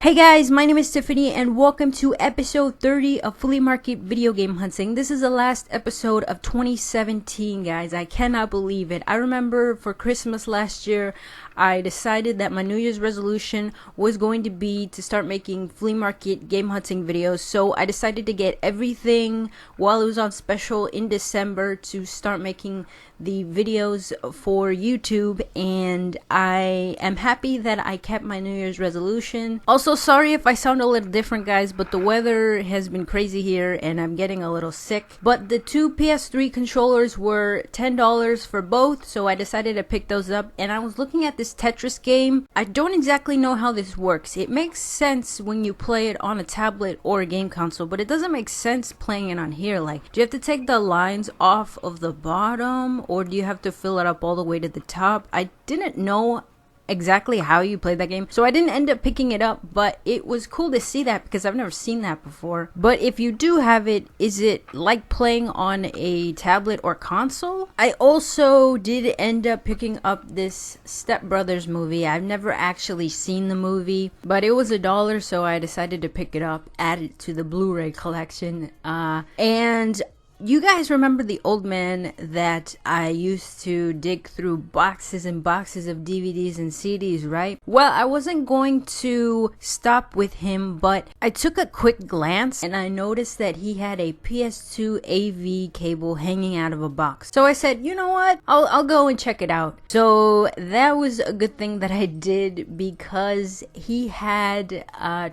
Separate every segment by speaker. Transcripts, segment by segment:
Speaker 1: Hey guys, my name is Tiffany and welcome to episode 30 of Flea Market Video Game Hunting. This is the last episode of 2017, guys. I cannot believe it. I remember for Christmas last year, I decided that my New Year's resolution was going to be to start making flea market game hunting videos. So I decided to get everything while it was on special in December to start making the videos for YouTube, and I am happy that I kept my New Year's resolution. Also, sorry if I sound a little different, guys, but the weather has been crazy here and I'm getting a little sick. But the two PS3 controllers were $10 for both, so I decided to pick those up. And I was looking at this Tetris game. I don't exactly know how this works. It makes sense when you play it on a tablet or a game console, but it doesn't make sense playing it on here. Like, do you have to take the lines off of the bottom, or do you have to fill it up all the way to the top? I didn't know exactly how you play that game, so I didn't end up picking it up, but it was cool to see that because I've never seen that before. But if you do have it, is it like playing on a tablet or console? I also did end up picking up this Step Brothers movie. I've never actually seen the movie, but it was $1, so I decided to pick it up, add it to the Blu-ray collection. And you guys remember the old man that I used to dig through boxes and boxes of DVDs and CDs, right? Well, I wasn't going to stop with him, but I took a quick glance and I noticed that he had a PS2 AV cable hanging out of a box. So I said, you know what? I'll go and check it out. So that was a good thing that I did, because he had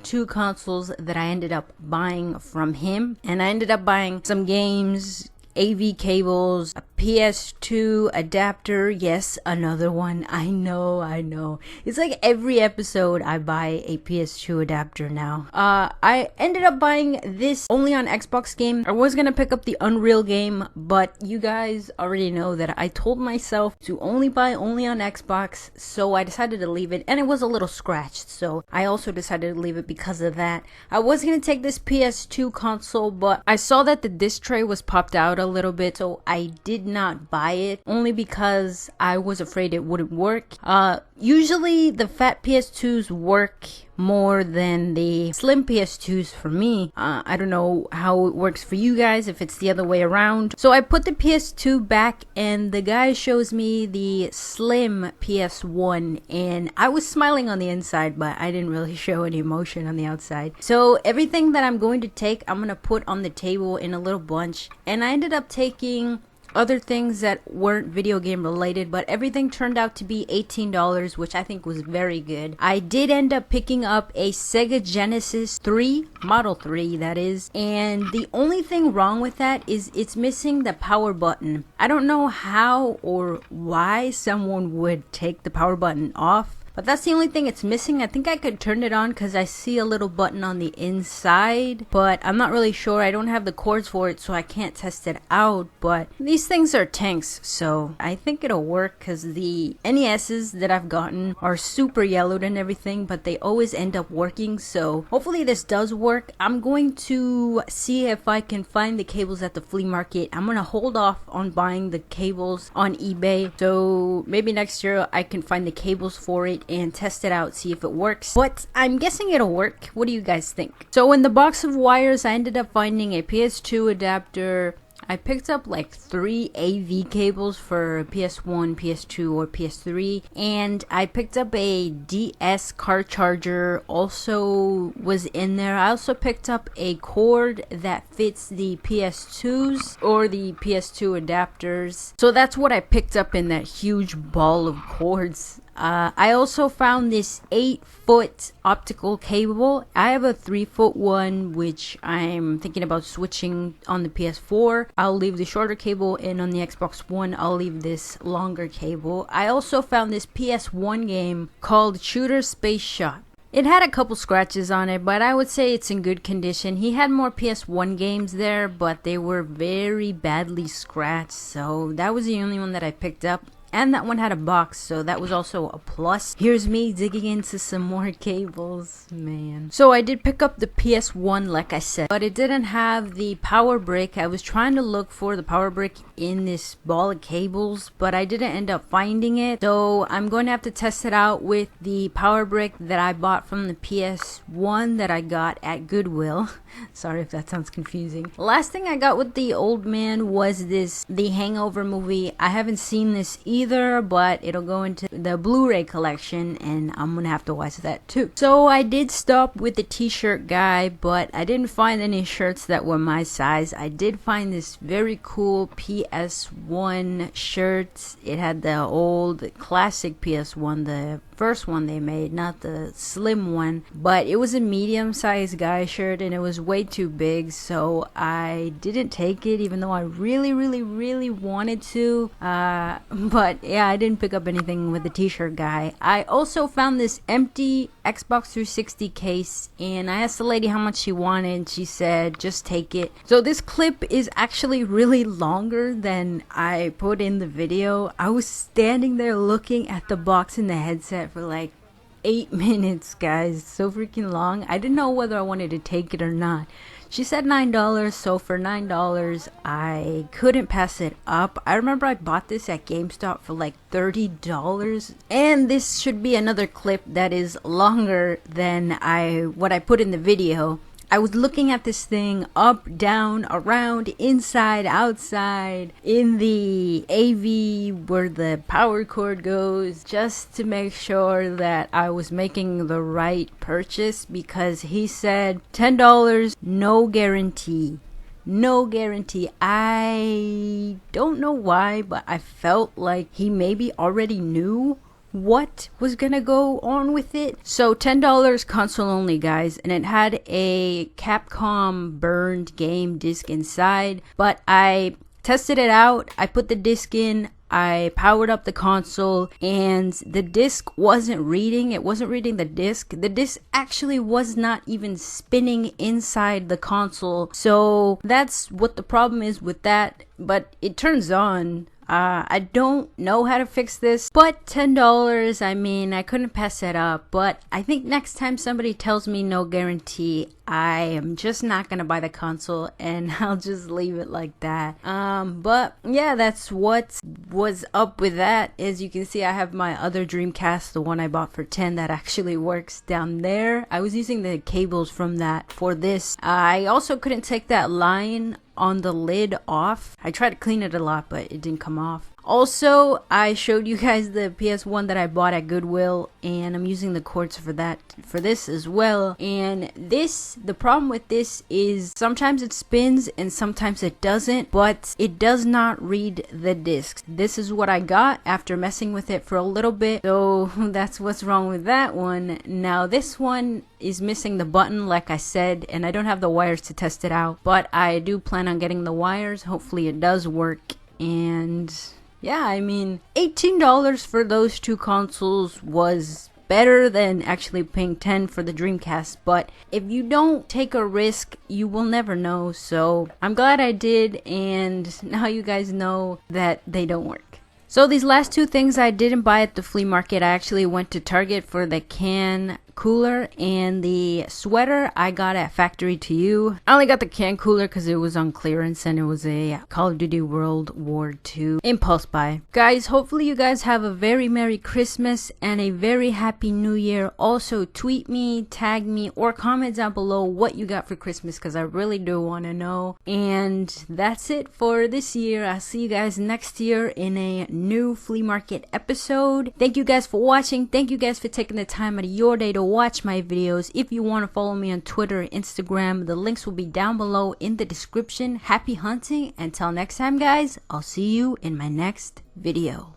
Speaker 1: two consoles that I ended up buying from him, and I ended up buying some games, AV cables, a PS2 adapter. Yes, another one. I know. It's like every episode I buy a PS2 adapter now. I ended up buying this only on Xbox game. I was gonna pick up the Unreal game, but you guys already know that I told myself to buy only on Xbox, so I decided to leave it, and it was a little scratched, so I also decided to leave it because of that. I was gonna take this PS2 console, but I saw that the disc tray was popped out a little bit, so I did not buy it, only because I was afraid it wouldn't work. Usually the fat PS2s work more than the slim PS2s for me. I don't know how it works for you guys, if it's the other way around. So I put the PS2 back and the guy shows me the slim PS1, and I was smiling on the inside, but I didn't really show any emotion on the outside. So everything that I'm going to take, I'm gonna put on the table in a little bunch, and I ended up taking other things that weren't video game related, but everything turned out to be $18, which I think was very good. I did end up picking up a Sega Genesis 3, Model 3 that is, and the only thing wrong with that is it's missing the power button. I don't know how or why someone would take the power button off, but that's the only thing it's missing. I think I could turn it on because I see a little button on the inside, but I'm not really sure. I don't have the cords for it, so I can't test it out. But these things are tanks, so I think it'll work, because the NESs that I've gotten are super yellowed and everything, but they always end up working. So hopefully this does work. I'm going to see if I can find the cables at the flea market. I'm going to hold off on buying the cables on eBay, so maybe next year I can find the cables for it and test it out, see if it works. But I'm guessing it'll work. What do you guys think? So in the box of wires, I ended up finding a PS2 adapter. I picked up like 3 AV cables for PS1, PS2, or PS3, and I picked up a DS car charger, also was in there. I also picked up a cord that fits the PS2s or the PS2 adapters. So that's what I picked up in that huge ball of cords. I also found this 8-foot optical cable. I have a 3-foot one, which I'm thinking about switching on the PS4. I'll leave the shorter cable, and on the Xbox One, I'll leave this longer cable. I also found this PS1 game called Shooter Space Shot. It had a couple scratches on it, but I would say it's in good condition. He had more PS1 games there, but they were very badly scratched, so that was the only one that I picked up. and that one had a box, so that was also a plus. Here's me digging into some more cables, man. So I did pick up the PS1 like I said, but it didn't have the power brick. I was trying to look for the power brick in this ball of cables, but I didn't end up finding it. So I'm going to have to test it out with the power brick that I bought from the PS1 that I got at Goodwill. Sorry if that sounds confusing. Last thing I got with the old man was the Hangover movie. I haven't seen this either, but it'll go into the Blu-ray collection and I'm gonna have to watch that too. So I did stop with the t-shirt guy, but I didn't find any shirts that were my size. I did find this very cool PS1 shirt. It had the old classic PS1, the first one they made, not the slim one, but it was a medium-sized guy shirt and it was way too big, so I didn't take it even though I really wanted to. But yeah, I didn't pick up anything with the t-shirt guy. I also found this empty Xbox 360 case and I asked the lady how much she wanted. She said just take it. So this clip is actually really longer than I put in the video. I was standing there looking at the box and the headset for like 8 minutes, guys. So freaking long. I didn't know whether I wanted to take it or not. She said $9, so for $9 I couldn't pass it up. I remember I bought this at GameStop for like $30, and this should be another clip that is longer than what I put in the video. I was looking at this thing up, down, around, inside, outside, in the AV where the power cord goes, just to make sure that I was making the right purchase, because he said $10, no guarantee. No guarantee. I don't know why, but I felt like he maybe already knew what was gonna go on with it. So $10 console only, guys, and it had a Capcom burned game disc inside, but I tested it out. I put the disc in, I powered up the console, and the disc wasn't reading. It wasn't reading the disc. The disc actually was not even spinning inside the console. So that's what the problem is with that, but it turns on. I don't know how to fix this, but $10, I mean, I couldn't pass it up. But I think next time somebody tells me no guarantee, I am just not gonna buy the console and I'll just leave it like that. But yeah, that's what was up with that. As you can see, I have my other Dreamcast, the one I bought for $10 that actually works down there. I was using the cables from that for this. I also couldn't take that line on the lid off. I tried to clean it a lot, but it didn't come off. Also, I showed you guys the PS1 that I bought at Goodwill, and I'm using the cords for this as well. And the problem with this is sometimes it spins and sometimes it doesn't, but it does not read the discs. This is what I got after messing with it for a little bit, so that's what's wrong with that one. Now this one is missing the button, like I said, and I don't have the wires to test it out, but I do plan on getting the wires. Hopefully it does work. And yeah, I mean, $18 for those two consoles was better than actually paying $10 for the Dreamcast. But if you don't take a risk, you will never know. So I'm glad I did, and now you guys know that they don't work. So these last two things I didn't buy at the flea market. I actually went to Target for the can cooler, and the sweater I got at Factory to You. I only got the can cooler because it was on clearance and it was a Call of Duty World War II impulse buy. Guys, hopefully you guys have a very Merry Christmas and a very Happy New Year. Also, tweet me, tag me, or comment down below what you got for Christmas, because I really do want to know. And that's it for this year. I'll see you guys next year in a new flea market episode. Thank you guys for watching. Thank you guys for taking the time out of your day to watch my videos. If you want to follow me on Twitter, Instagram, the links will be down below in the description. Happy hunting. Until next time, guys, I'll see you in my next video.